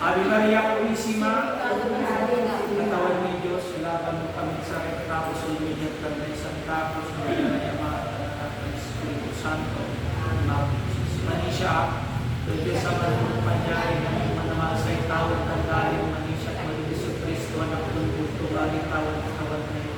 Ave Maria Purísima, katawan ni Diyos, laban mo kami sa katapos lumigyan ka na isang tapos na pinayamatan ng Espiritu Santo. Manisya, doon sa manong pangyari ng manamasay tawag ng galing manisya at Jesu Cristo, anak ng buto, galing tawag ng tawag na ito.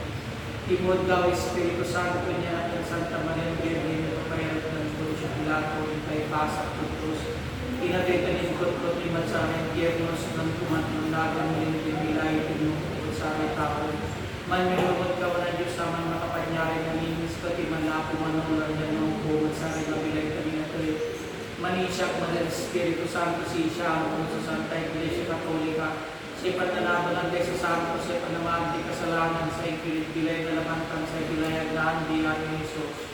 Timod daw Espiritu Santo niya at Santa Maria Virgen, ito kaya ng Diyos Pilato, kay Pasak Tutus, inadetanin ko ni Mansarang Tiernos ng tumatang lagang lintin nilay tinukot sa aray tao. Manilumot ka na Diyos sa mga makapanyari na linis pati malapo manulang yan ng buwan sa aray mabilay kami na tuloy. Manisyak Madal Espiritu Santo si siya ang sa Santa Iglesia Katolika. Si patanabon ang Desa Santo sa panamahal di kasalanan sa ikilit-bilay na lamantang sa ibilayag na hindi namin Isos.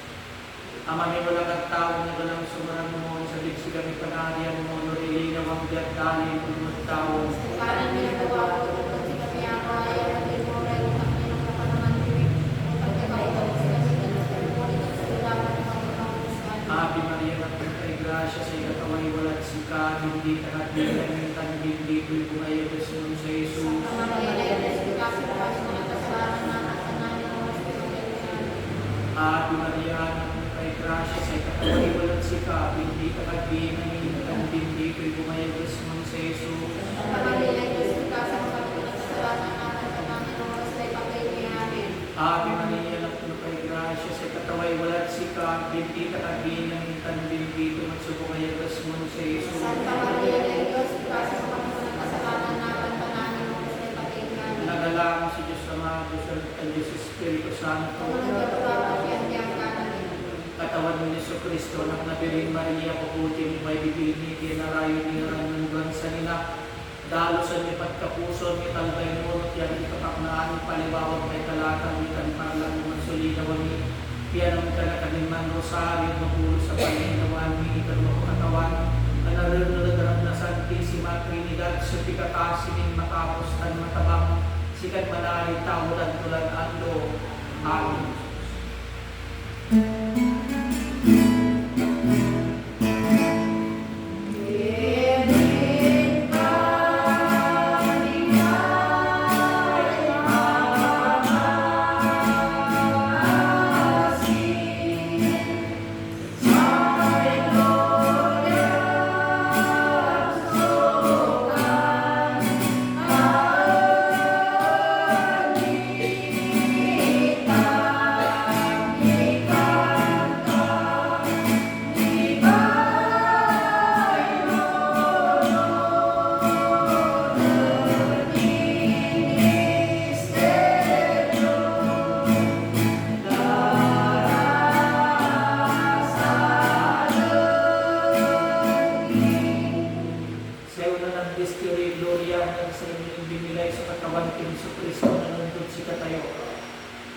Ama may walang at tao na walang sumarang mo sa digsi kami panarian mo, nurili na wang diat dalin kung magtao. Sekarang ginagawa ko ito si kami ako ay natin mo rin ang kami ng kapanaman tiwik. Pagkakautot si kami na nagkakulit at sa ilaman ng mga kamuskan. Ave Maria, nagpagkay grasya sa ikataway walat sika, hindi ka nagbilang yung tanibig, ko'y bumayo besun sa Jesus. Ang mga ilayas, kasi po ay mga kasalanan na at namin mo sa Ave Maria, grasya sa ikataway walang sika, hindi ka nagbilang yung tanibig, ko'y bumayo besun sa Jesus. ang mga ilayas, kasi po kami ng kasalanan na at namin mo sa ipagkailihanin. Ave Maria, nagpagkay grasya sa ikataway walang sika, hindi ka nagbilang yung tanibig, magsubukay besun sa Jesus. Santa Maria de Dios, kasi po kami ng kasalanan na at namin mo sa ipagkailihanin. Nagalang si Diyos Ama, Diyos at Diyos Espiritu Santo. Katawan ni Yesu Cristo, anak na Birhen Maria, pabuti ni may bibig ni kinarayo ni ng bansa nila. Dalusan ni pagkapuso, ni talbay mo, at yan ikapaknaan, palibawag may talatan, ni kanparlang mansulinawan ni pianong ka na kaniman rosaryo, magulo sa paninawan, ni ikan mo katawan, kanarunulagarang na Santissima Trinidad, supikatasining matapos tan matabang, sikat manari tawulan tulan ando. Amen.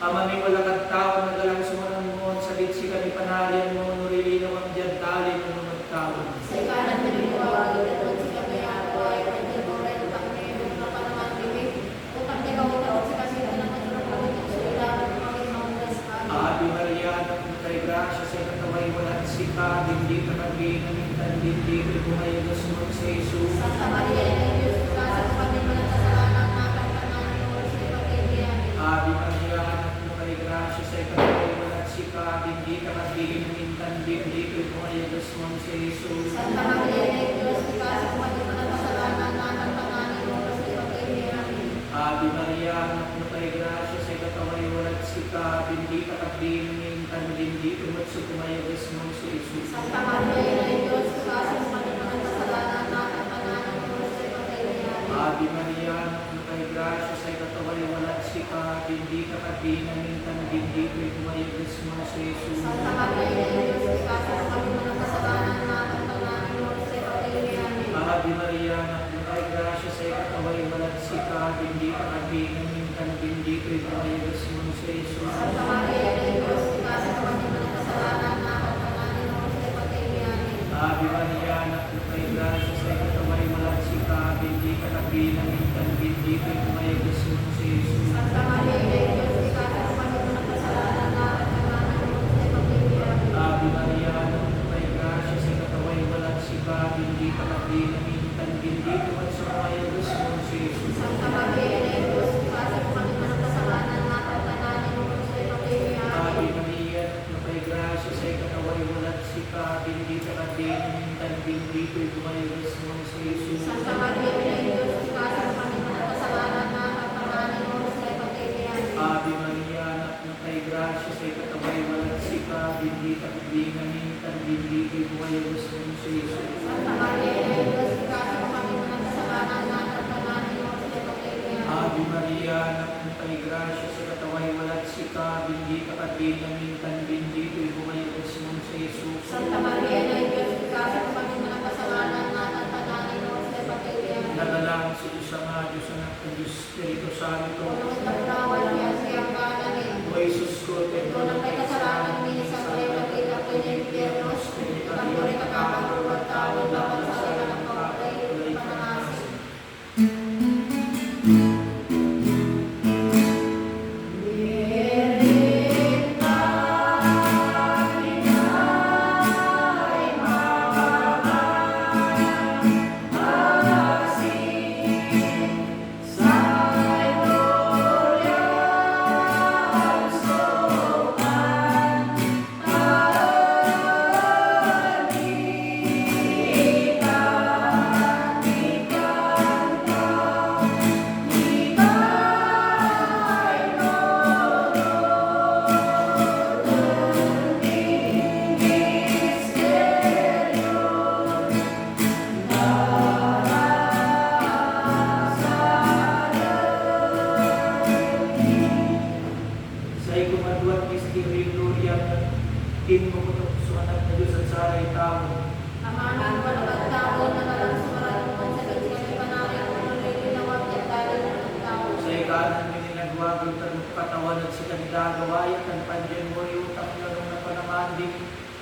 Ama may walang at tao na galang sumunang mo, sa ditsi kami panalian mo, nurili na wang dyan dalin mo magtawag. Sa ikanan na ginagawa ko ito si kami ako ay natin mo rin ang kami ng kapanaman tiwik. Upang ikaw si kasi ito naman yung kapanaman sa ilaman ng mga kamuskan. Ave Maria, nagpagkay grasya sa ikataway walang sika, hindi ka nagbihinamitan, hindi ka bumayo na sunod sa Jesus. Santa Maria de Dios, kasi po kami ng kasalanan na at namin mo sa ipagkailihanin. Ave Maria, nagpagkay grasya sa ikataway walang sika, hindi ka nagbihinamitan, hindi ka bumayo na sunod sa Jesus. Santa Maria de Dios, kasi po kami ng kasalanan na at namin mo sa ipagkailihanin. Ave Maria, nagpagkay grasya sa ikataway walang sika, hindi ka nagbihinamitan, hindi ka bumayo na sunod sa Jesus. Santa Maria de Dios, kasi po kami ng kasalanan na at namin mo sa ipagkailihanin. Ave Maria, nagpagkay grasya sa ikataway walang sika, hindi ka nagbihinamitan, hindi ka bumayo na sunod sa Jesus. Santa Maria de Dios, kasi po kami ng kasalanan na at namin mo sa ipagkailihanin. Ave Maria, nagpagkay grasya sa ikataway walang sika, hindi ka nagbihinamitan, hindi ka bumayo na sunod sa Jesus. Santa Maria de Dios, kasi po kami ng kasalanan na at namin mo sa ipagkailihanin. Ave Maria, nagpagkay grasya sa ikataway walang bendita ka din namin, tan bendito at sa mga Diyos mo si Jesus. Santa Maria, Ina de Dios, kasi kung kami managkasalanan na tatananin mo kung sa'yo pag-ibig. Ave Maria, napay grasya sa ikataway walat si ka, bendita ka din namin, tan bendito at mga Diyos mo si Jesus. Santa Maria, Ina de Dios, kasi kung kami managkasalanan na tatananin mo kung sa'yo pag-ibig. Ave Maria, napay grasya sa ikataway walat si ka, bendita ka din namin, tan bendito at mga Diyos mo si Jesus. Santa Maria, Ina de Dios, kasi kung kami managkasalanan na tatananin mo kung sa'yo pag-ibig. Ave Maria, napay grasya sa kataway walat si ka, bendita ka din namin, tan bendito at mga Diyos mo si Jesus. Santa Maria, Ina de Dios, kasi kung kami managkasalanan na tatananin mo kung sa'yo pag-ibig. Nagalang sa isa nga Diyos anak ng Diyos Espiritu Santo. Unang pagkawal niya siyang kananin. O Jesus ko, Ito ng may kasalanan ni sa kayo nakita ko yung impyerno. Pagkuri ka kakagulwat tawag laban sa kaya ng pagkakay. Panangasin. Sa ikumaduat misteryo gloria din mo ko sa anak na Diyos at sa aray tao. Amanan ko na pagtao na nalang sa maraming konsepit sa may panarin ko na rin ginawag at dahil ng tao. Sa ikanan mo ninagwag yung tanong katawan at sa kanilagaway at ang pandyan mo yung utang nyo na panamanding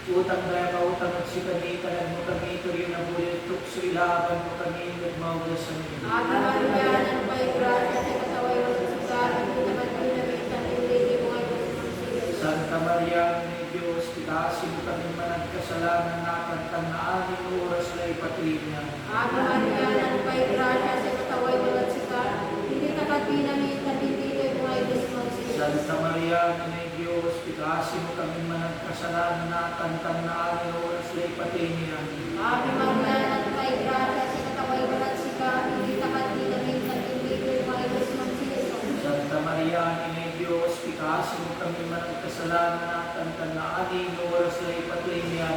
utang daya ka utang at si kanitalan mo kami ito rin ang bulitok sa ilaban mo kami at maulas ang iyo. Ate Maria, ng may grasya sa kasaway mo sa sigaran, hindi naman pinamitan, hindi mo ay masisilis. Santa Maria, ni Diyos, tikasin mo kami managkasalanan na kantanaan ng oras na ipatrina. Ate Maria, ng may grasya sa kasaway mo at sigaran, hindi naman pinamitan, hindi mo ay masisilis. Santa Maria, ni Diyos, tikasin mo kami managkasalanan na kantanaan ng oras na ipatrina. Ate Maria, ng may grasya sa kasaway mo at sigaran, hindi naman pinamitan, hindi mo ay masisilis. Santa Maria, ni Diyos, tikasin mo kami managkasalanan na kantanaan ng oras na ipatrina.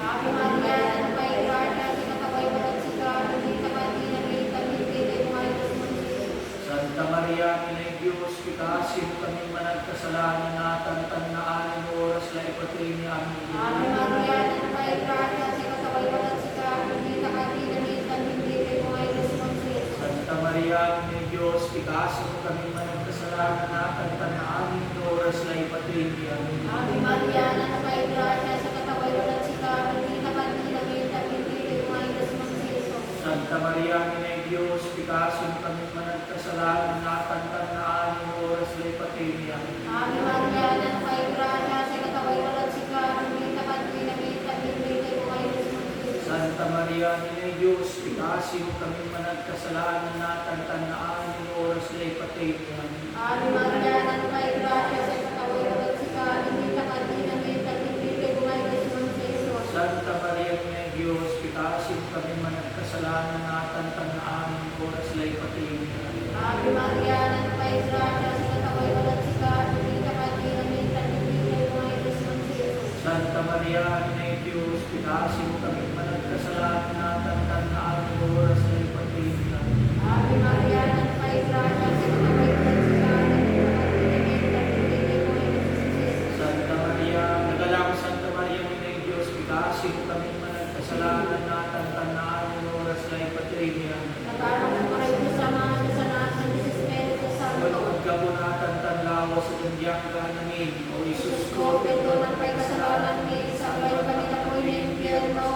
Ate Maria, ng may grasya sa kasaway mo at sigaran, hindi naman pinamitan, hindi mo ay masisilis. Santa Maria, ni Diyos, tikasin mo kami managkasalanan na kantanaan ng oras na ipatrina. Ate Maria, ng may grasya sa kasaway mo at sigaran, hindi naman pinamitan, hindi mo ay masisilis. Santa Maria, ni Diyos, tikasin mo kami managkasalanan na kantanaan ng oras na ipatrina. Ate Maria, na may grasya sa kataway mo at sigaran, hindi naman pinamitan, hindi mo ay masisilis. Santa Maria, ni Diyos, tikasin mo kami managkasalanan na kantanaan ng oras na ipatrina. Ate Maria, na may grasya sa kataway mo at sigaran, hindi naman pinamitan, hindi mo ay masisilis. Santa Maria, ni Diyos, tikasin mo kami managkasalanan na kantanaan ng oras na ipatrina. Ate Maria, na may grasya sa kataway mo at sigaran, hindi naman pinamitan, hindi mo ay masisilis. Santa Maria, ni Diyos, tikasin mo kami managkasalanan na kantanaan ng oras na ipatrina. Ate Maria, na may grasya sa kataway mo at sigaran, hindi naman pinamitan, hindi mo ay masisilis. Santa Maria, ni Diyos, tikasin mo kami managkasalanan na kantanaan ng oras na ipatrina. Ate Maria, na may grasya sa kataway mo at sigaran, hindi naman pinamitan, hindi mo ay masisilis. Santa Maria, nagalang Santa Maria, ni Diyos, tikasin mo kami managkasalanan na kantanaan ng oras na ipatrina. Nagkaroon ko rin sa mga kasalanan ng Espiritu Santo. Pagod ka po na kantanlawa sa kandiyak ka namin, O Isus ko, Pito ng may kasalanan ni sa kayo kami na po ng impyerno.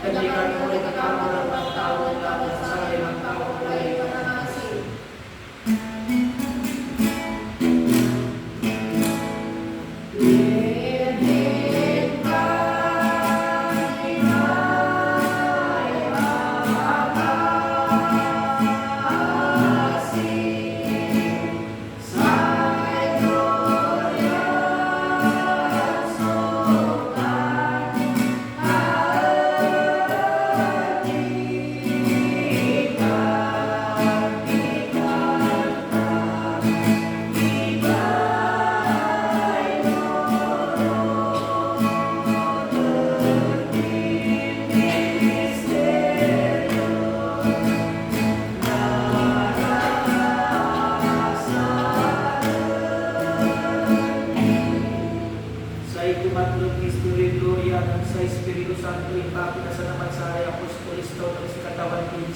Nagkaroon ko rin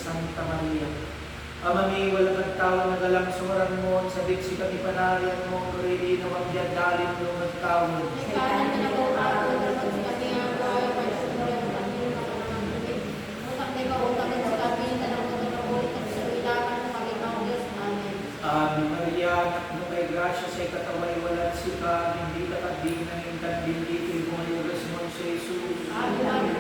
Santa Maria. Amami, walang nagtawan na galang sumaran mo, sa diksi kami panarian mo, kurili na wagyan dalin mo nagtawan. May kanan na po ako, dapat sa kami ang buhay, para sa mga panginoon na pangangkabit. Utang na utang sa kami, tanong ko na po, at sa ilakan ng kami ng Diyos. Amen. Ave Maria, anak mo kay Gracia, sa ikataway walang sika, hindi ka kadinang intan, bendito yung bumayugas mo sa Jesus. Ave Maria,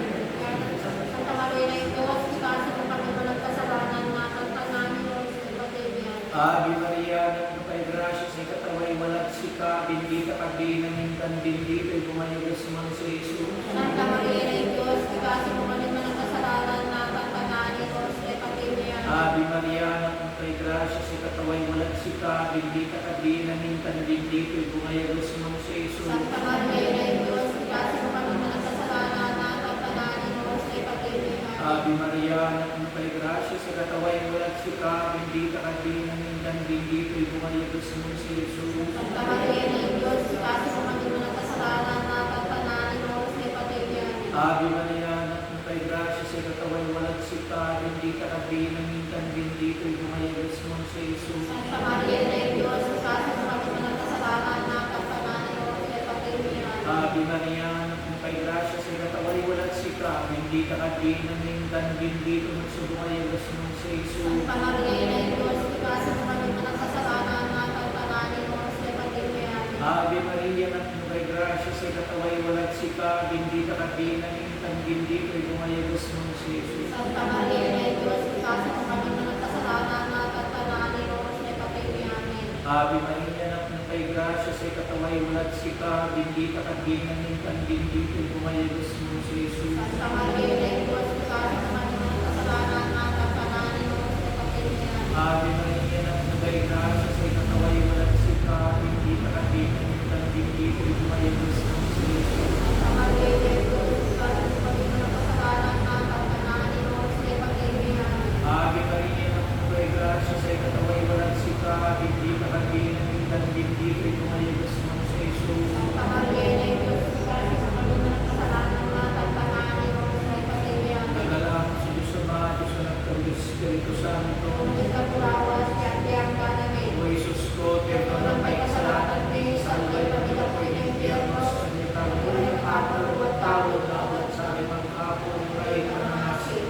Santa Maria na ito, kasi kung kami walang kasalanan, natatananin mo sa ibatibyan. Ave Maria, anak mo kay Gracia, sa ikataway walang sika, bendita ka dinang intan, bendito yung bumayugas mo sa Jesus. Santa Maria na ito, kasi kung kami walang kasalanan, natatananin mo sa ibatibyan. Ave Maria, anak mo kay Gracia, sa ikataway walang sika, bendita ka dinang intan, bendito yung bumayugas mo sa Jesus. Santa Maria na ito, kasi kung kami walang kasalanan, natatananin mo sa ibatibyan. Ave Maria, anak mo kay Gracia, sa kataway walang sika, bendita ka dinang intan, bendito yung bumayugas mo sa Jesus. Santa Maria na Diyos, kasi kung kami walang kasalanan, natatananin mo sa ibatibyan. Ave Maria, anak mo kay Gracia, sa kataway walang sika, bendita ka dinang intan, bendito yung bumayugas mo sa Jesus. Santa Maria na Diyos, kasi kung kami walang kasalanan, natatananin mo sa ibatibyan. Ave Maria, anak mo kay Gracia, sa kataway walang sika, bendita ka dinang intan, bendito yung bumayugas mo sa Jesus. Santa Maria na Diyos, kasi kung kami walang kasalanan, natatananin mo sa ibatibyan. Ave Maria, anak mo kay Gracia, sa kataway walang sika, bendita ka dinang intan, bendito yung bumayugas mo sa Jesus. Santa Maria na Diyos, kasi kung kami walang kasalanan, natatananin mo sa ibatibyan. Ave Maria, anak mo kay Gracia, sa kataway walang sika, bendita ka dinang intan, bendito yung bumayugas mo sa Jesus. Santa Maria na Diyos, kasi kung kami walang kasalanan, natatananin mo sa ibatibyan. Ave Maria, anak mo kay Gracia, sa kataway walang sika, bendita ka dinang intan, bendito yung bumayugas mo sa Jesus. Santa Maria na Diyos, kasi kung kami walang kasalanan, natatananin mo sa ibatibyan. Ave Maria, anak mo kay Gracia, sa kataway walang sika, bendita ka dinang intan, bendito yung bumayugas mo sa Jesus. Santa Maria na Diyos, kasi kung kami walang kasalanan, natatananin mo sa ibatibyan. Nagalaan sa Diyos Ama, Diyos Anak, at Diyos Espiritu Santo. Nagkakulawas, kaya ka namin. O Jesus ko, perdona may kasalanan ni salvay kami na po ng impyerno sa kanyang ng apal at tawad na at sa limang hapon kay Pangasiin.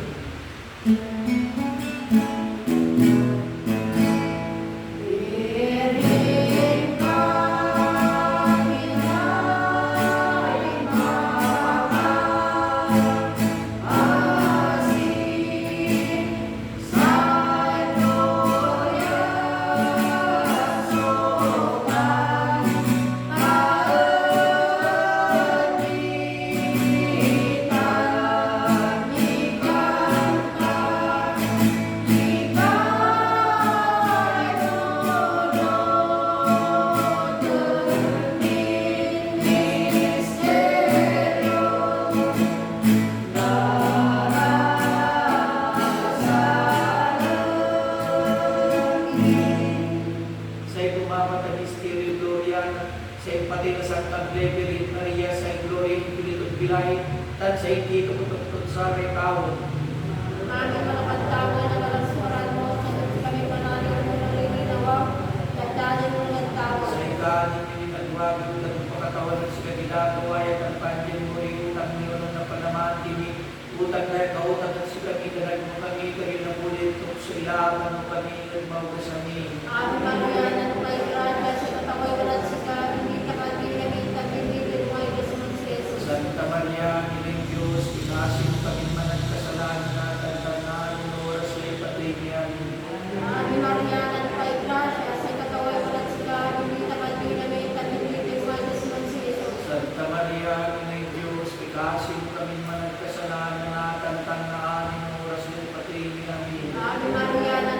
Sa itumamat ang Misteryo Gloriana, sa impati na Santa Gregory Maria, sa Gloria Infinitut Bilay, tan sa hindi kapututut sa may tawon. Ano malapagtawa na walang suran mo, sagot kami panalo mo na rin ginawa, dagdagan mo ng tawa. Sa ikanin pinitagwag, utang ng pagkatawan ng sikadilato, ayat ang pandyan mo rin utang niyo na panamatini, utang na kautang ng sikadilato mo kami, kayo na bulit sa ilawan mo kami, nagmawag sa amin. Ave Maria, na may gracia, sa kataway walang sika, hindi ka magiging tagbibigil mo ay Diyos sa Jesus. Santa Maria, Niling Diyos, inasin kami manang kasalanan na tantanan, oras sa ipatibyan. Ave Maria, na may gracia, sa kataway walang sika, hindi ka magiging tagbibigil mo ay Diyos sa Jesus. Santa Maria, Niling Diyos, ikasin kami manang kasalanan na tantanan, oras sa ipatibyan. Ave Maria, na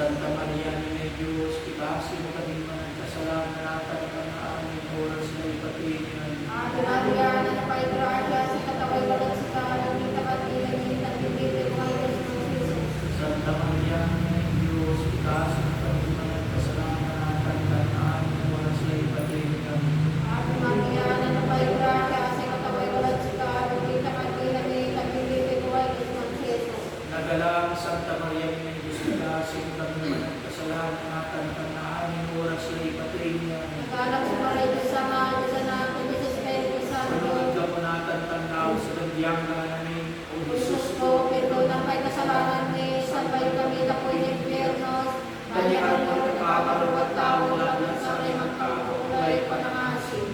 Santa Maria, Ina Diyos, ipasi mo kami mga kasalanan natin na aming oras na ipatingin. Ave Maria, napay gracia, sa kataway walang sikalan, ni kapatilan, ni nagbibigay mo ay Jesus. Santa Maria, Ina Diyos, ipasi mo kami mga kasalanan natin na aming oras na ipatingin. Ave Maria, napay gracia, sa kataway walang sikalan, ni kapatilan, ni nagbibigay mo ay Jesus. Nagalang Santa Maria, Ina Diyos, ipasi mo kami mga kasalanan natin na aming oras na ipatingin. Nagalang sa Maria, Diyos Ama, Diyos Anak, Diyos Espiritu Santo. Sunod ka mo natin tanaw sa nagyang namin, O Jesus Jesus ko, perdona kay kasalanan ni, sabay kami na po yung impyernos, Kanyang pagkakaroon tao lang ng sanay magkakulay panangasin.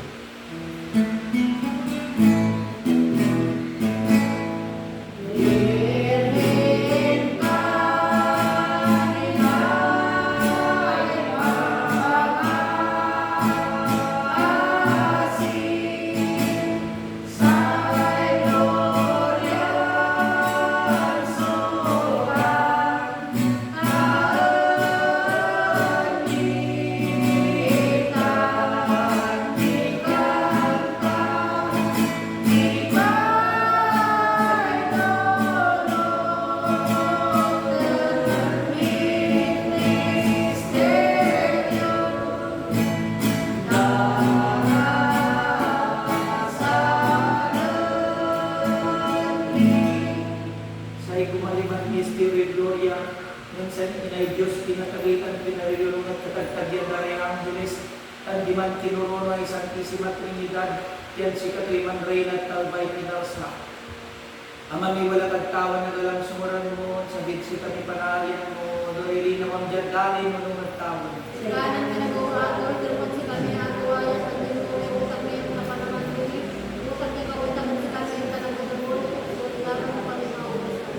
Virgen ka, inay sa gloria suhan, sa ikumalimang Mystery Gloria, minsan inay Diyos, pinakagitan, pinariyulong at katagtagyan na rin ang Angeles, at di man kinuruno ay Santissima Trinidad, yan si Katriman Reyna at Talbay Pinarsa. Amami wala kagtawan na dalang sumuran mo, sa gitsi kami panarian mo, doili na mong dyan mo nung nagtawan. Siganan pinag-uato, turpon si kami atuaya sa dintuloy mo kami na panaman dili. Bukan niya kawitan si kami ang tanang pagkabulo, so tingnan mo kami mauusan.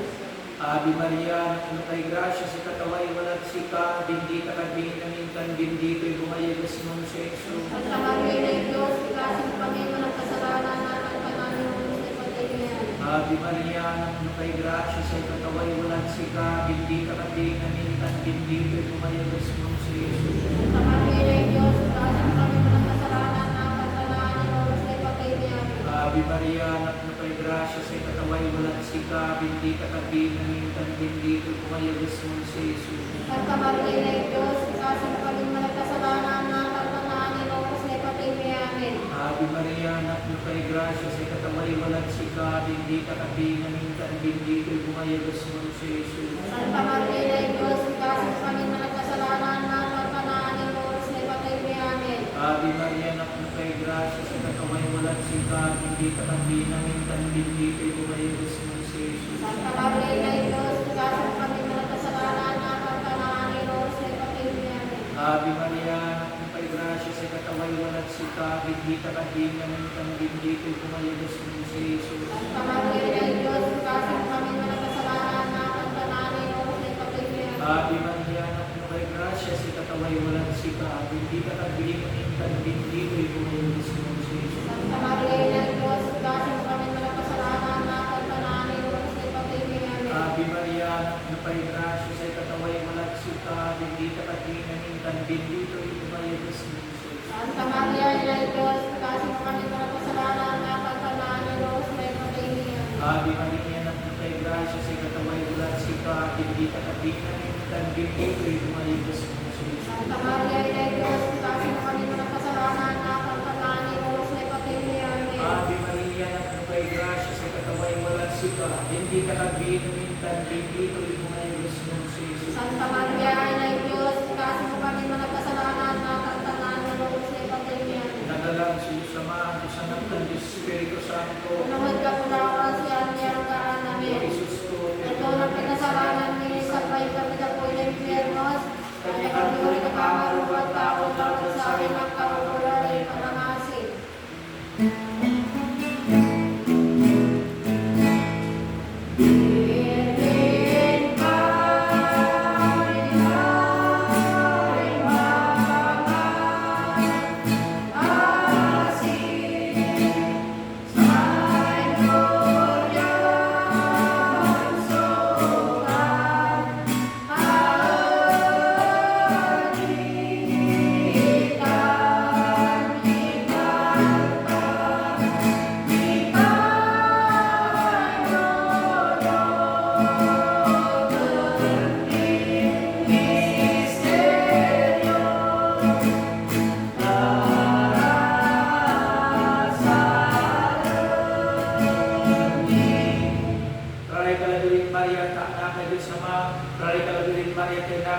Ave Maria, na kay grasya si kataway walat sika, bendita ka binamintan, bendito'y bumayagas mong sa Jesus. Santa Maria na Diyos, ikasin kami walang kasalanan natin panamin mo sa ipagkailangan. Ave Maria, na kay grasya si kataway walat sika, bendita ka binamintan, bendito'y bumayagas mong sa Jesus. Santa Maria na Diyos, ikasin kami walang kasalanan natin panamin mo sa ipagkailangan. Ave Maria, na kay grasya si kataway walat sika, bendita ka binamintan, bendito'y bumayagas mong sa Jesus. Santa Maria na Diyos, ikasin kami walang kasalanan natin panamin mo sa ipagkailangan. Ave Maria, anak mo kay grasya, sa kataway walang sika, bendita ka binamintan, bendito'y bumayagas mo sa Jesus. Santa Maria na Diyos, ikasin kami walang kasalanan natin panamin mo sa ipagkailangan. Ave Maria, anak mo kay grasya, sa kataway walang sika, bendita ka binamintan, bendito'y bumayagas mo sa Jesus. Santa Maria na Diyos, ikasin kami walang kasalanan natin panamin mo sa ipagkailangan. Ave Maria, anak mo kay grasya, sa kataway walang sika, bendita ka binamintan, bendito'y bumayagas mo sa Jesus. Santa Maria na Diyos, ikasin kami walang kasalanan natin panamin mo sa ipagkailangan. Ave Maria, anak mo kay grasya, sa kataway walang sika, bendita ka binamintan, bendito'y bumayagas mo sa Jesus. Santa Maria na Diyos, ikasin kami walang kasalanan natin panamin mo sa ipagkailangan. Ave Maria, anak mo kay grasya, sa kataway walang sika, bendita ka binamintan, bendito'y bumayagas mo sa Jesus. Santa Maria na Diyos, ikasin kami walang kasalanan natin panamin mo sa ipagkailangan. Ave Maria, anak mo kay grasya, sa kataway walang sika, bendita ka binamintan, bendito'y bumayagas mo sa Jesus. Santa Maria na Diyos, ikasin kami walang kasalanan natin panamin mo sa ipagkailangan. Ave Maria, anak mo kay grasya, sa kataway walang sika, bendita ka binamintan, bendito'y bumayagas mo sa Jesus. Santa Maria na Diyos, ikasin kami walang kasalanan natin panamin mo sa ipagkailangan. Nagalang sa Diyos Ama, Diyos Anak, at Diyos Espiritu Santo, Unawad ka po naman siya niya ang karaan O namin. Jesus ko, Ito na pinasalanan ni sabay kami na po yung impyernos. Kaya kami rin nakamarubat tao dapat sa akin ang kawalan ay panangasin. Virgen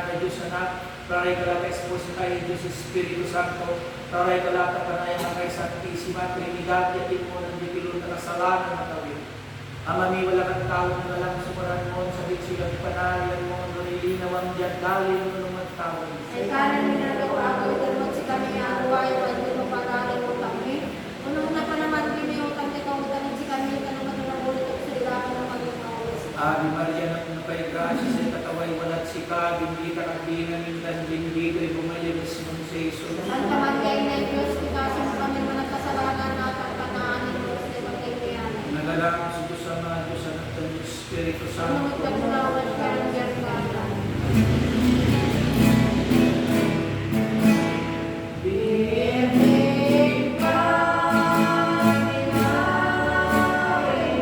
na Diyos anak, Taray kalata esposa tayo Diyos Espiritu Santo, taray kalata panayang ang kay Santisima Trinidad, yatin mo ng dipilon na kasalanan na tawid. Amami wala kang tao na nalang sumuran mo, sabit silang ipanalian mo, ang nalilinawan dyan, dalin mo naman tao. Ay kanan minagawa ako, itanong si kami aruay, pwede mo pag-alay mo kami. Unang na pa naman piniyotang ikaw, itanong si kami, itanong mo na ulit ako sa ilakan ng mag-umawas. Ave Maria na pinapay grasya sa kataway walat si ka, bindita ka binamintan, bindita ay bumayalis mong sa Isus. Santa Maria, Ina ng Diyos, ikasin mo kami mga kasalanan na pagpanahanin mo sa pagkikayanan. Nagalangin sa Diyos ang mga Diyos anak ng Espiritu Sumunod Santo. ka mula ako at parang Jerkata. Bibig ka, inay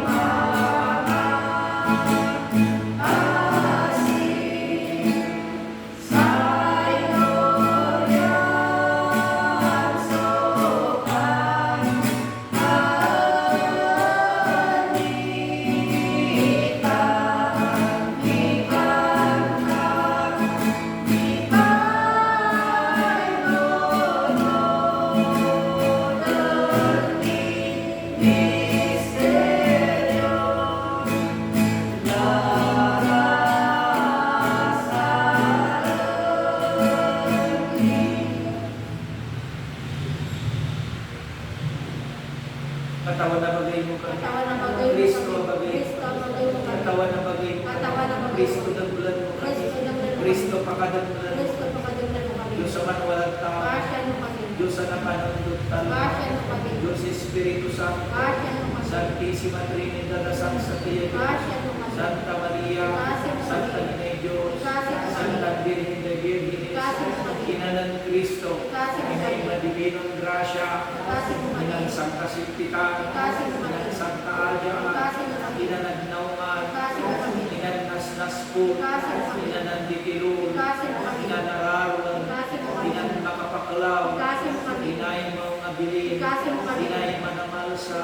mga asin, sa'y gloria ang sokan, anita, ikanta, ikay lolodan misteryo, katawan na bagay mo kami. Katawan ng bagay mo Kristo kami. ang bagay mo. Kristo ang bagay mo kami. Katawan na bagay mo kami. Katawan ng bagay mo. Kristo dagulan mo kami. Kristo dagulan mo. Kristo pakadagulan mo. Kristo pakadagdag mo kami. Diyos sa manuwalang tao. Pasyan mo kami. Diyos sa napanundot talo. Pasyan mo kami. Diyos Espiritu Santo. Pasyan mo kami. Santisima Trinidad Sang sa Tiyan. Pasyan mo kami. Santa Maria. Santa Nina Diyos. Santa Virgen de Virgenes. Ina ng Cristo. Inay madibinong grasya. Inang Santa Sintitan. Inang Santa Alia. Ina nagnaungan. Ina nasnas po. Ina nandikilul. Ina nararuan. Ina makapaklaw. Inay mga bilin. Inay manamalsa.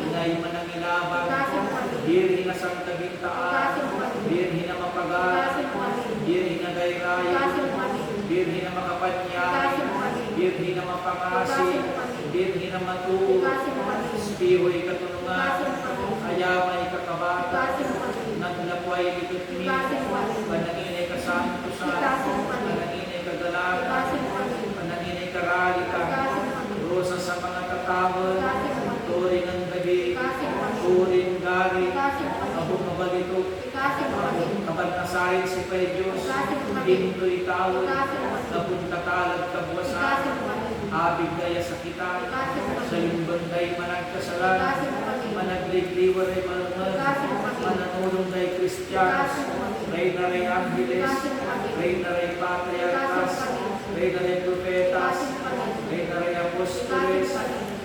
Inay manangilabang. Birhin na Santa Bintaan. Birhin na mapagal. Birhin na gayraya. Birhin na makapanyay. Birhin na mapangasi. Birhin na matuo. Spiho'y katunungan. Ayamay kakabata. Naglakway likot mi. Pananginay kasantusan. Pananginay kagalagan. Pananginay karalita. Rosa sa mga tatawag. Turing ng gabi. Turing gari. Abong mabalito. Kapag nasahin si Pay Diyos. Hinto'y tawag. Abong katalag kabwasan. Abig daya sa kita. Sa iyong banday managkasalan. Managligliwar ay malungan. Mananulong day Kristiyanos. Rey na Rey Angeles. Rey na Rey Patriarchas. Rey na Rey Profetas. Rey na Rey Apostoles.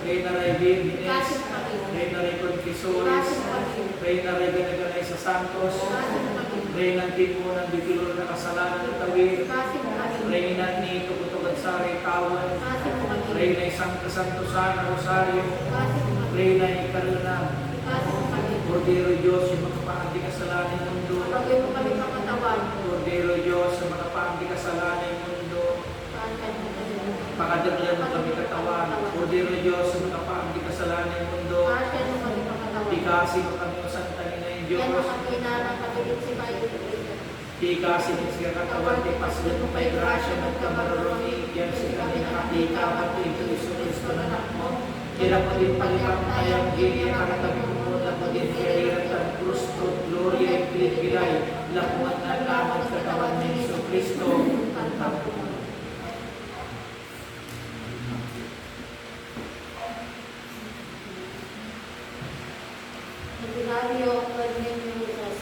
Rey na Rey Virgenes. Rey na Rey Confesores. Rey na Rey Ganaganay sa Santos. Rey ng Timbo ng Bipilor na kasalanan at tawid. Rey na ni Tukutugad sa Rey Tawan. Rey na isang kasantosan na Rosario. Rey na ikarunang. Cordero Diyos, yung mga paandi kasalanan ng mundo. Cordero Diyos, yung mga paandi kasalanan ng mundo. Pakadagyan mo kami katawan. Cordero Diyos, yung mga paandi kasalanan ng mundo. Tikasi mo kami o Santa Nina ng Diyos. Tikasi mo siya katawan, tipaslan mo kay grasya ng kamaroroni. Yan si kami nakatika, pati Kristo Kristo na anak mo. Kira mo din palipamatayang gini, karatabi mo, lapo din kailan ang krus, gloria, pilay, lapuan na lamang sa katawan ni Kristo Kristo. Ordinaryo, Ordinaryo ng Diyos.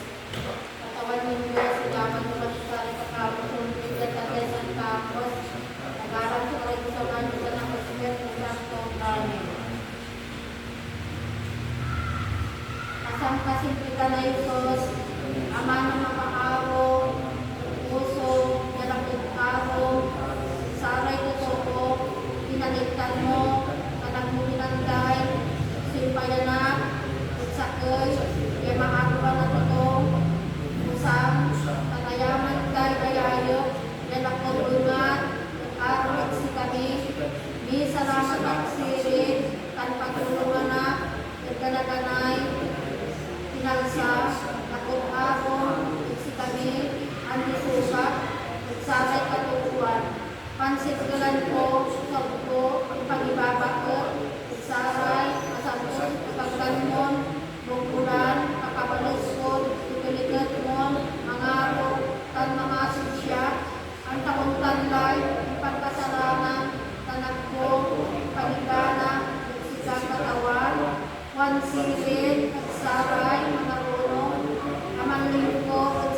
Katawan ng Diyos, ilaman mo kami sa ikakapos, sumunod at tagesan kapos. Nagaran sa kayo sa mga sa ng Espiritu Santo. Amen. Kasamkasimpitan na Isos, Ama ng makaaro, puso, nalakit araw, saray totoo, pinaligtan mo, panagmulinanday, simpayanak, sakay, kaya makakuha na totoo, musang, patayaman kay kayayo, Pansiggalan ko, sa ko, ipag-ibabakot, saray, masabot, pagkanon, bukulan, kakabaliskod, tutuligat mo, mangaro, tan mga sisya, ang taong tanlay, ipagkasalanan, tanagpo, paligana, sigang katawan, wansilin, saray, mga runong, amang lingko,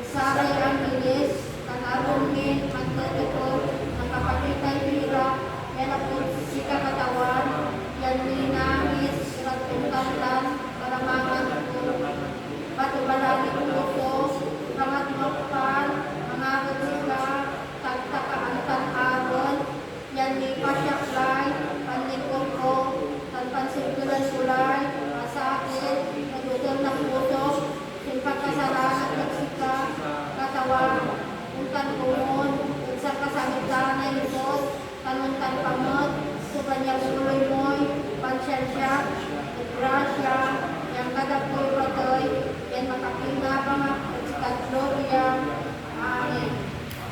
saray ang ilis, tanarungin, magdadikot, nakapakitay pira, yan ako sika katawan, yan linangis, ratungkanglan, kalamangan ko, batubalangin ko, mga tinokpan, mga sika, tagtakaan tan-aron, yan ni pasyaklay, panlingkod ko, tanpansiggulan sulay, masakit, nagudol ng puso, simpagkasalanan ng sika, katawan, untan kumon, sa kasagitan na isos, tanuntan pamot, subanyang uloy mo'y, pansyansya, grasya, yang kadapoy patoy, yan makakinabang at gloria. Amen.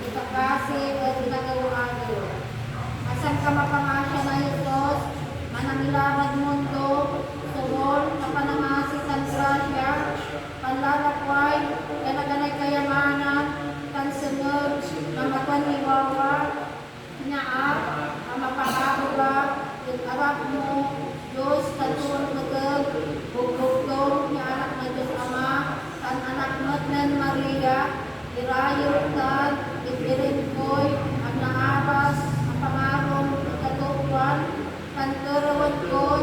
Ikakasi at ginagawaan niyo. Asang ka mapangasya na isos, manangilabad mundo, subol, kapanangasit ang grasya, panlalakway, kanaganay kayamanan, kansunod, mamakuan ni Wawa, inaap, mapakabawa, yung arap mo, Diyos, tantuan magag, bugbugtong, ni anak na Diyos Ama, kan anak ng Maria, irayutan, itirin ko'y, ang naabas, ang pangarong, katukuan, kanturawan ko'y,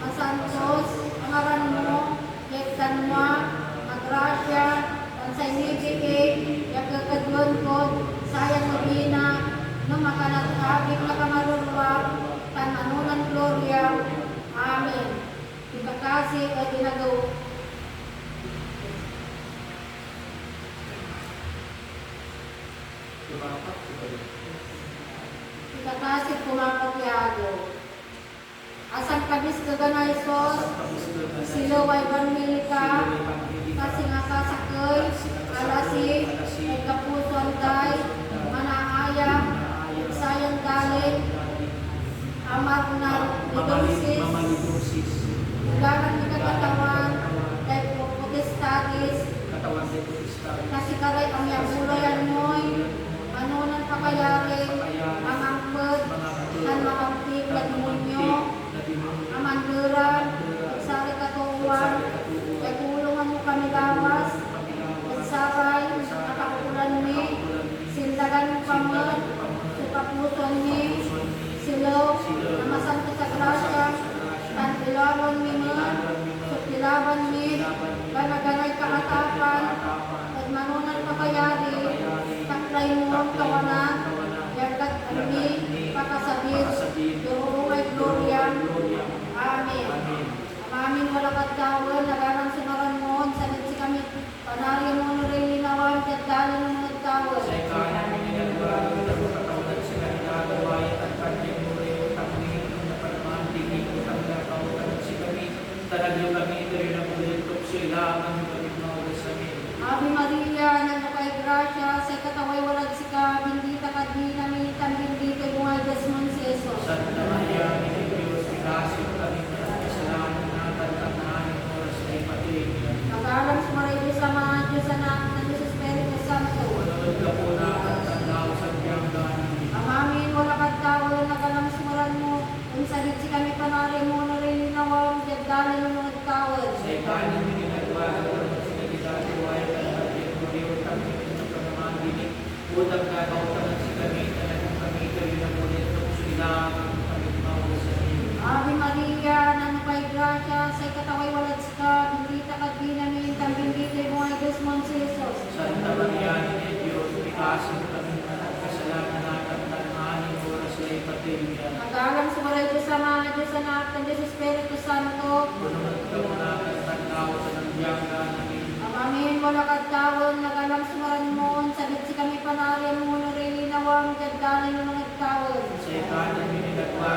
ang santos, ang aran mo, yektan mo, ang grasya, ang sa inibigay, yakagadwan ko, sayang mabina, no makanat-abig na kamarurwa, tan manunan gloria. Amen. Ikakasi at ginagawa. Ikakasi kumapatyado. Asang kabis kaganay sos, silaway barmilika, kasi nga kasakay, alasig, ay kapuso antay, manaaya, sayang galit, amar na lidosis, ulangan ni kakatawan, dahil potestatis, kasi karay ang yabuloyan mo'y, anunan pakayari, ang angkod, ang makampig na demonyo, ang manduran, sari katuwan, ay kulungan mo kami lawas, at saray, nakakulan ni, sindagan mo pamad, sukapuson ni, silaw, na masanto sa grasya, tan ilawan ni man, sutilawan ni, ganaganay kaatapan, at manunan pakayari, taklay mo ang kawanan, yagat ani, pakasabit, durungay gloria. Amen. Amin wala kadtawan, nagarang sumaran mo, sanit si kami, panari mo na rin linawan, at dali mo nagtawad. Sa ikanan ng ginagawa, katawad sila ginagawa, at kanyang muli, tangin, na panaman, tingin, tangga, kautan, si kami, tanagyo kami, ito rin ang ulitok, sila, ang balik na ulit sa amin. Ave Maria, nang kay grasya, sa kataway walag si ka, bendita ka di namin, bendita yung mga Desmond si Jesus. Santa Maria, ni Diyos, ikasip kami, kasalanan natin, tanahan, oras na ipatig. Nag-aalam sa Maria sa mga Diyos, anak na Diyos Espiritu Santo. Unod ka po na, at tanaw sa biyang ganin. Amamin, wala kadtawan, nag-alam sa maran mo, kung salit si kami panari mo, na rin linawang, jagdali mo nagtawad. Sa ikanan ng ginagawa, sila ginagawa, at kanyang muli, tangin, na panaman, dinig, utang ka, kautan, si kami, tanagyo kami, ito rin ang ulitok, sila, ang balik na ulit sa amin. Ave Maria, nang kay grasya, sa kataway walag si ka, bendita ka di namin, bendita yung mga Desmond si Jesus. Santa Maria, ni Diyos, ikasip kami, kasalanan natin, tanahan, oras na ipatig. Nag-aalam sa Maria sa mga Diyos, anak na Diyos Espiritu Santo. Unod ka po na, at tanaw sa biyang ganin. Amamin, wala kadtawan, nag-alam sa maran mo, salit si kami panari mo, na rin linawang, jagdali mo nagtawad. Sa ikanan ng ginagawa,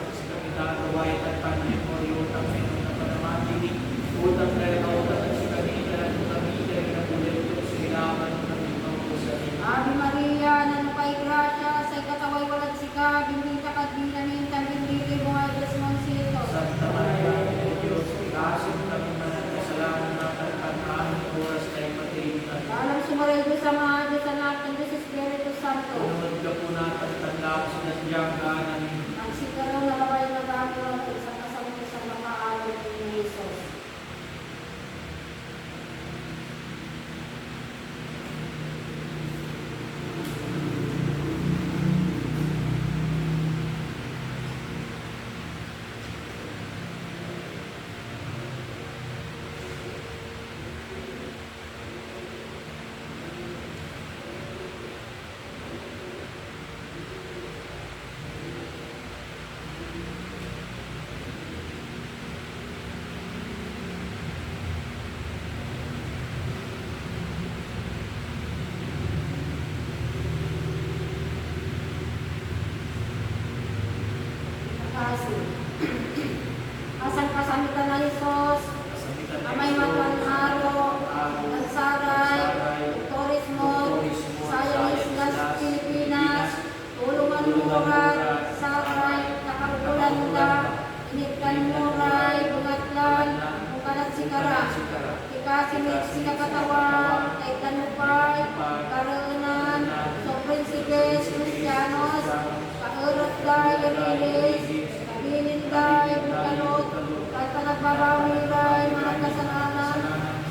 sa ginagawa, at kanyang muli, utang na panaman, dinig, utang na rin, utang na si kami, tanagyo kami, ito rin ang ulitok, sila, ang balik na ulit sa amin. Ave Maria, nang kay grasya, murat, saray, nakapulan da, initkan muray, bungatlan, mukalat sikara. Ikasimit si kapatawan, kay tanupay, kareunan, so prinsipes, Kristiyanos, kaurot day, yurilis, kabilin day, bukalot, at panagbabawiray, mga kasalanan,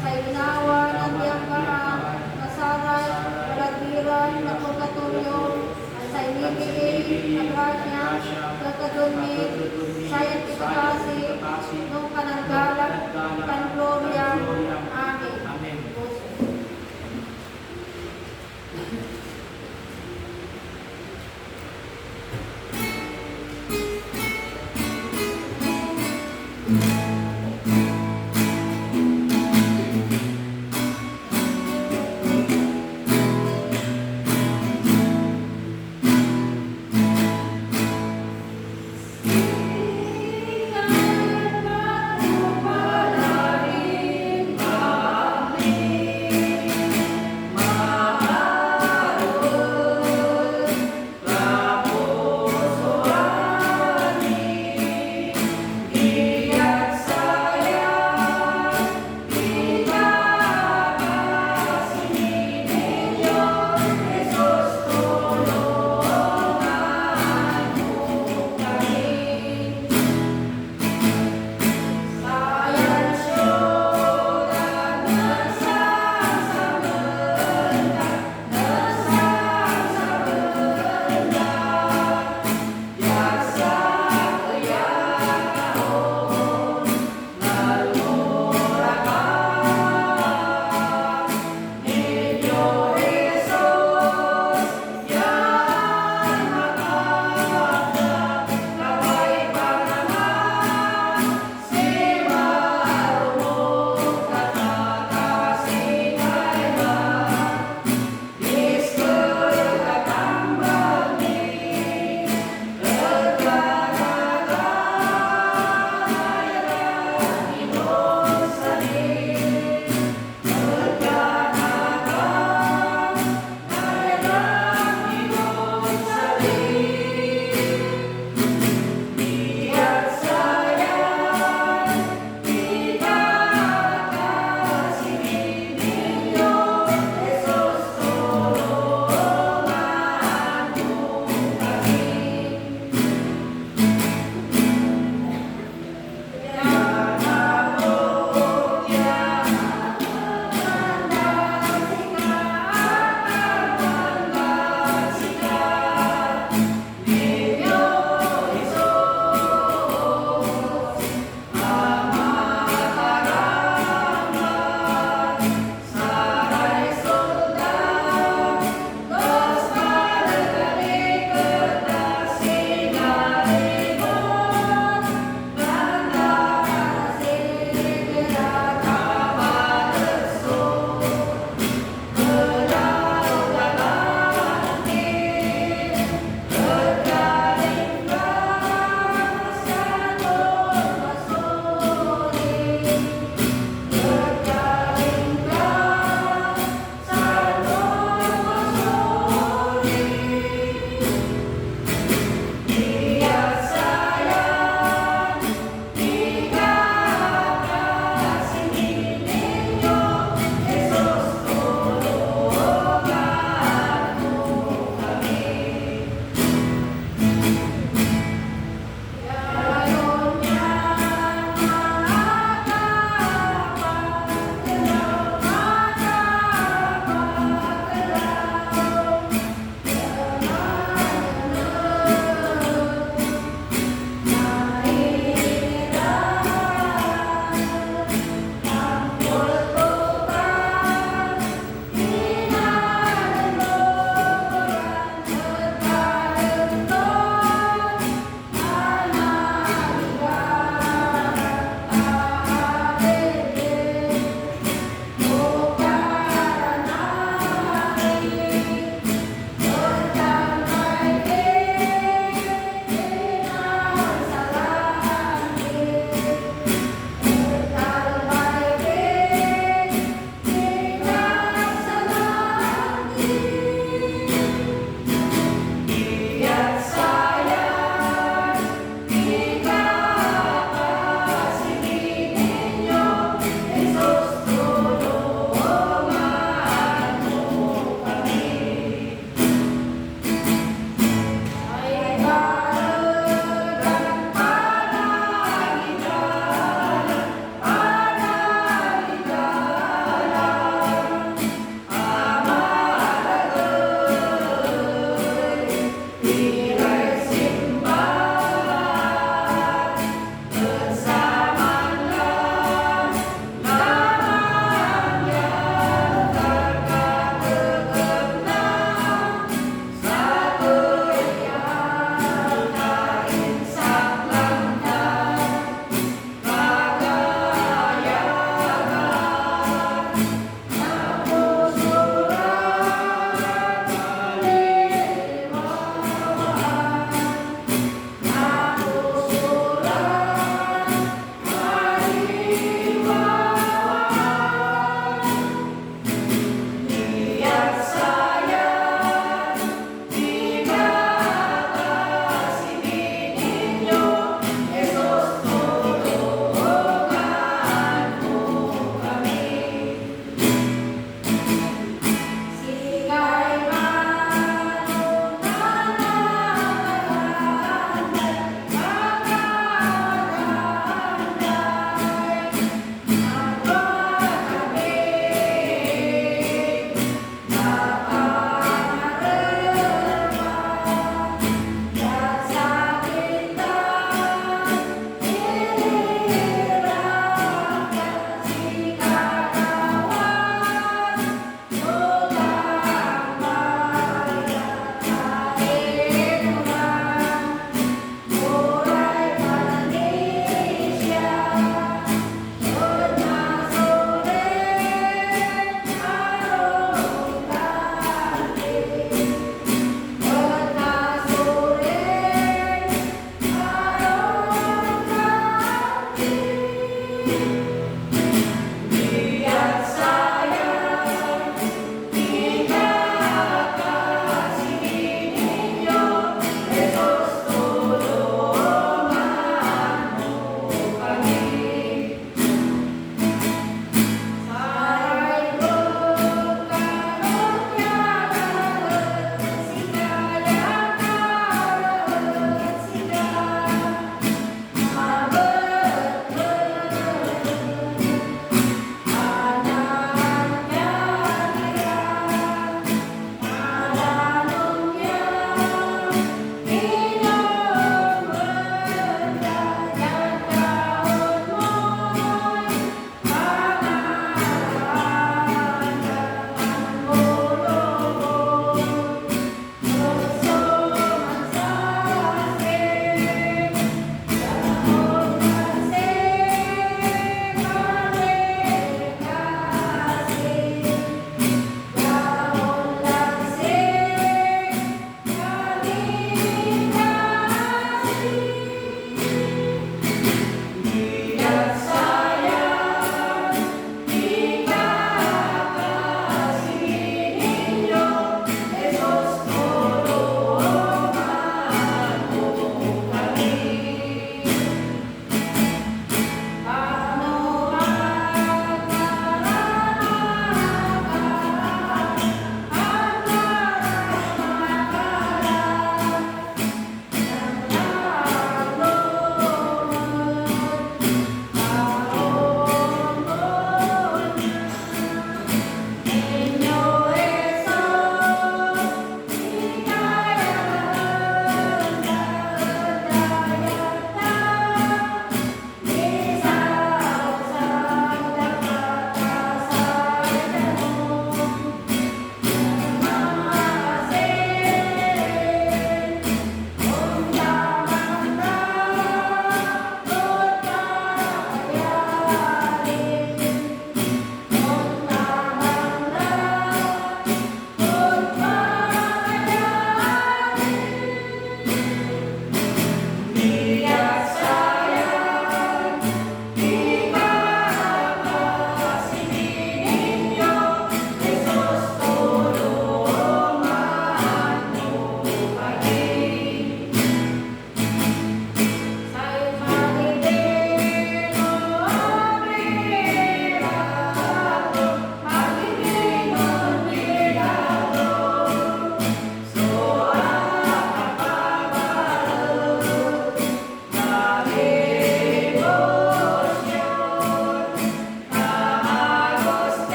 sa inawan at biyanggaan, masaray, palagbiran, at purgatorio, at sa inibigay, at rasya, kakadunit, sayat itakasi, nung kananggalat, kanglorya, amin. Amen. Pagpapalain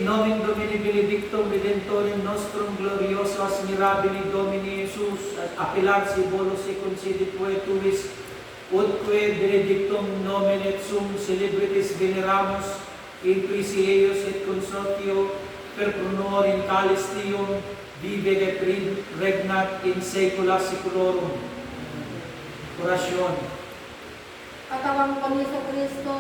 nomen Domini benedictum redemptorem nostrum gloriosos mirabili Domini Jesus appelar si bolus e concedit tuis utque benedictum nomen et sum celebrities veneramus in prisieius et consortio per pronor in calestium vive et regnat in saecula saeculorum. Orasyon. Katawan ko ni Kristo,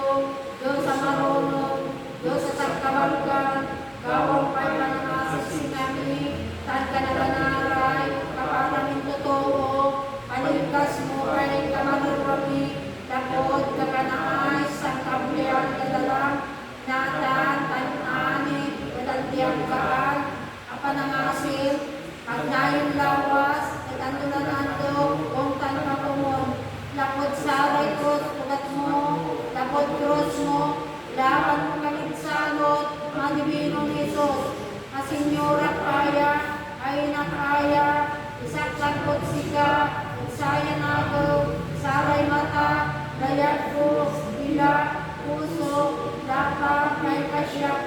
Diyos sa marunong, Diyos sa tagkawangkan, gawang pa'y panangasin kami, tan ka naganaray, kaparamin totoo, panilkas mo kay kamarurami, dakod ka kanaay, sang kablihan kadalang, natan, tanani, kadantiang kaan, apanangasin, agnayon lawas, katantunan-anto, kung tan kapumon, lapod saray ko, ugat mo, lapod krus mo, laban mo kaligsanot, manibinong Isos, asinyora kaya, ay nakaya, isak lakot sika, saya nago, saray mata, dayag ko, ila, puso, lapa, may kasyak,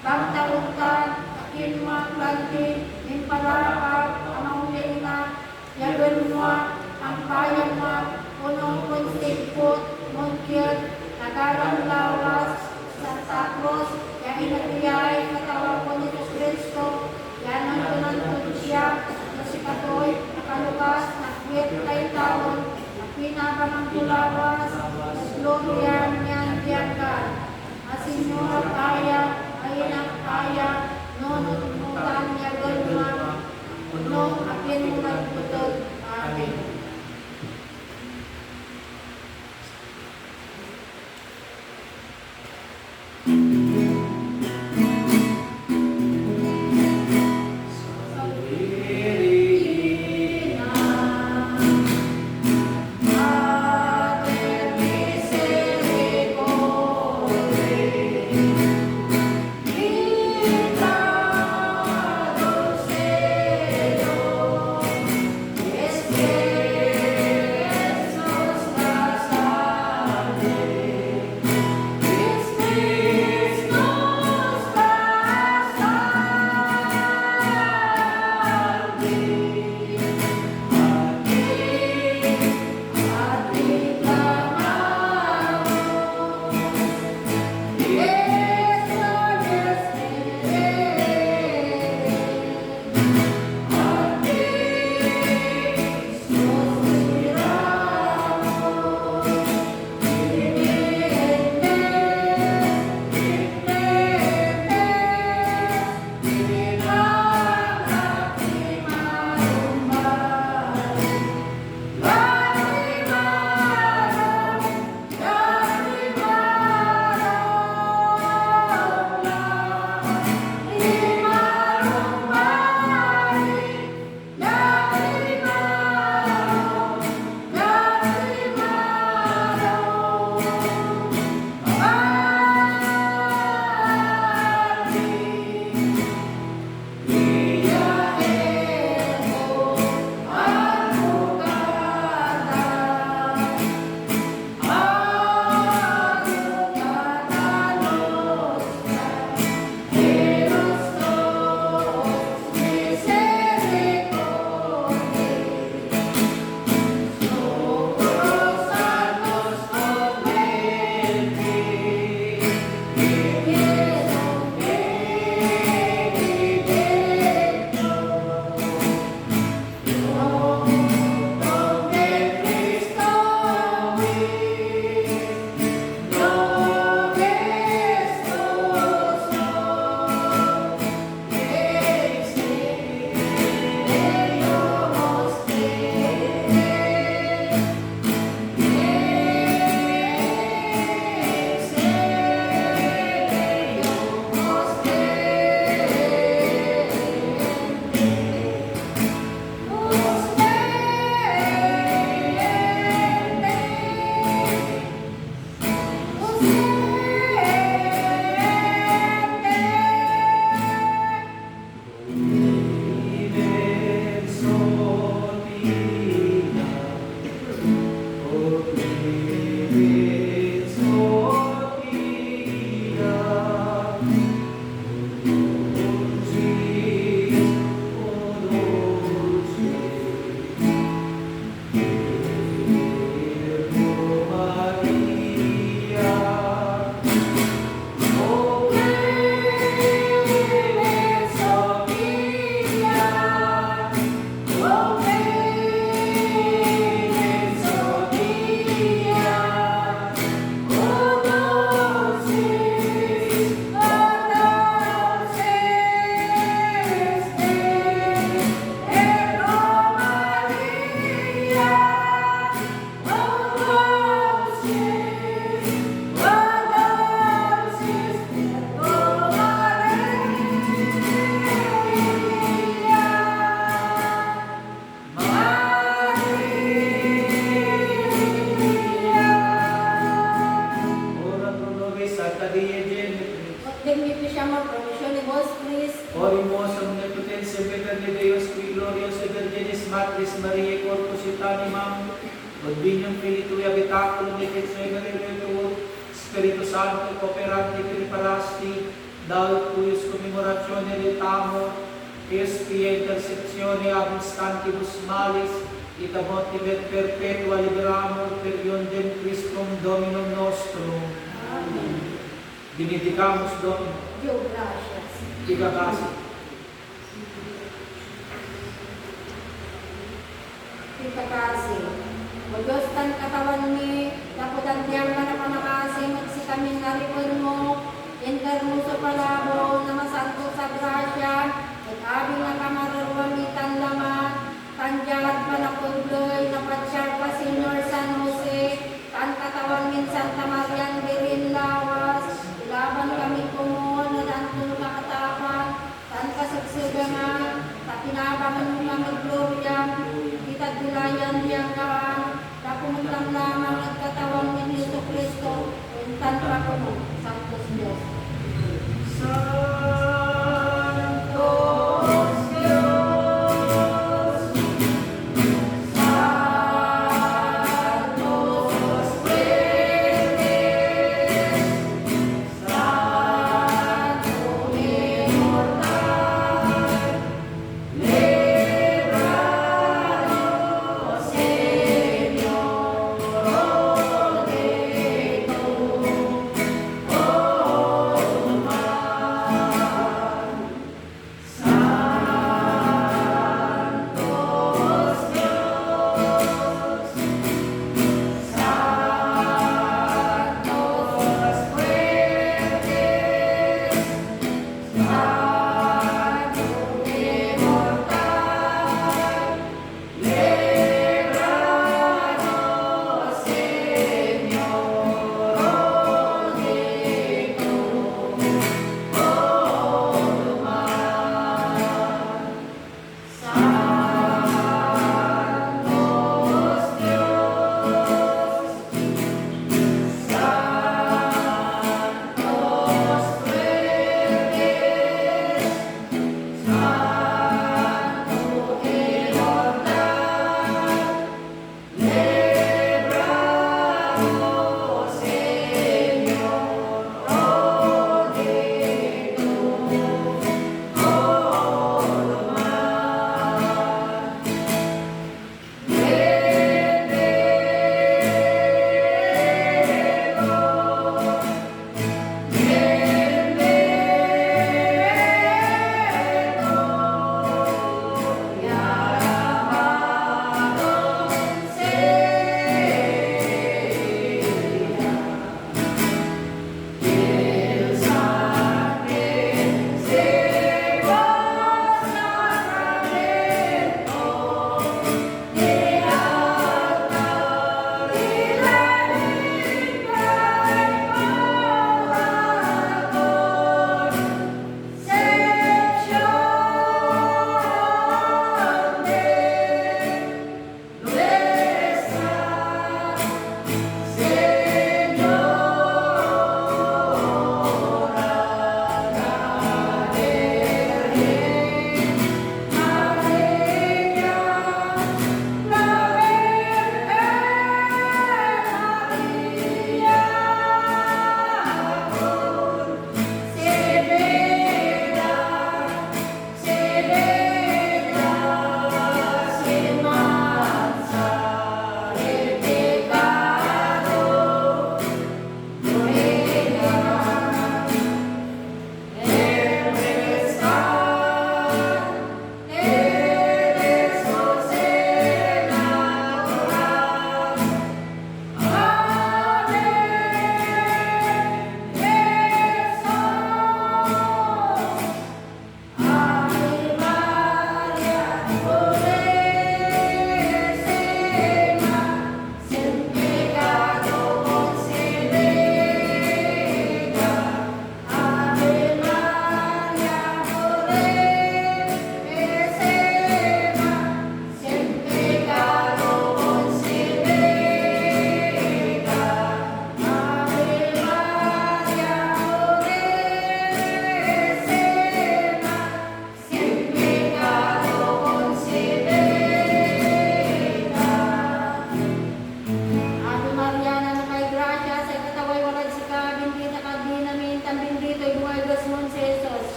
bangtarutan, akin maklantin, impalapag, amang lina, yagal mo, ang payang mo, punong konsipot, mungkir, nagarang lawas, sa takros, yang inatiyay, katawan ko ni Kristo, yan ang tunantun siya, na si Katoy, nakalukas, nakwit kay taon, pinabang ang pulawas, na gloriyan niyan diyagan, asinyora kaya, ay kaya, nunututan niya gulma, punong akin mo nagputol. Amen. Orimos omnipotens Vicar de Deus, qui glorios Virginis Matris Mariae Corpus et Animam, Odvinium Filii Habitaculum et Semeretur, Spiritus Sancto Cooperante Preparasti, Daut Cuius Commemoratione Retamo, Espia Interceptione ab instantibus malis, et a motivet perpetua liberamur per iondem Christum Dominum nostrum. Amen. Benedicamus Domino. Dio gracias. Tiga kasih. Kita kasih. O Diyos kan katawan ni, daputan tiyang ka na pamakasi, magsikamin na ripon mo, intermuso palabo, na masanto sa grasya, at abing na kamararwamitan laman, tanjad palapudloy, na patsyar pa Senyor San Jose, kan katawan min Santa Marian Birin Lawas, ilaban kami kumo, na dantong kakatapan, tan kasagsugangan, tapinabangan mo kami gloria, kita dulayan niyang kaan, kapumuntam lamang at katawan ni Jesu Cristo, untan pa mo, Santos Diyos. Santos Diyos, Santos Verdes, Santo Immortal, Libranos, Señor, de tu, oh,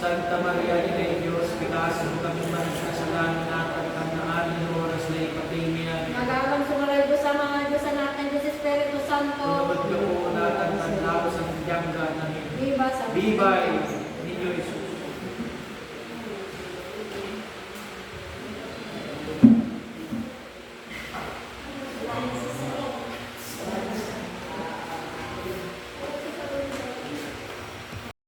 Santa Maria de Dios, picasin mo kami man sa kasalanan natin at naamin oras na ipatimian. Nagalang sumaray do sa mga Diyos natin, Diyos Espiritu Santo. Tunawad ka po natin panlaw sa tiyangga namin. Viva sa Bibay,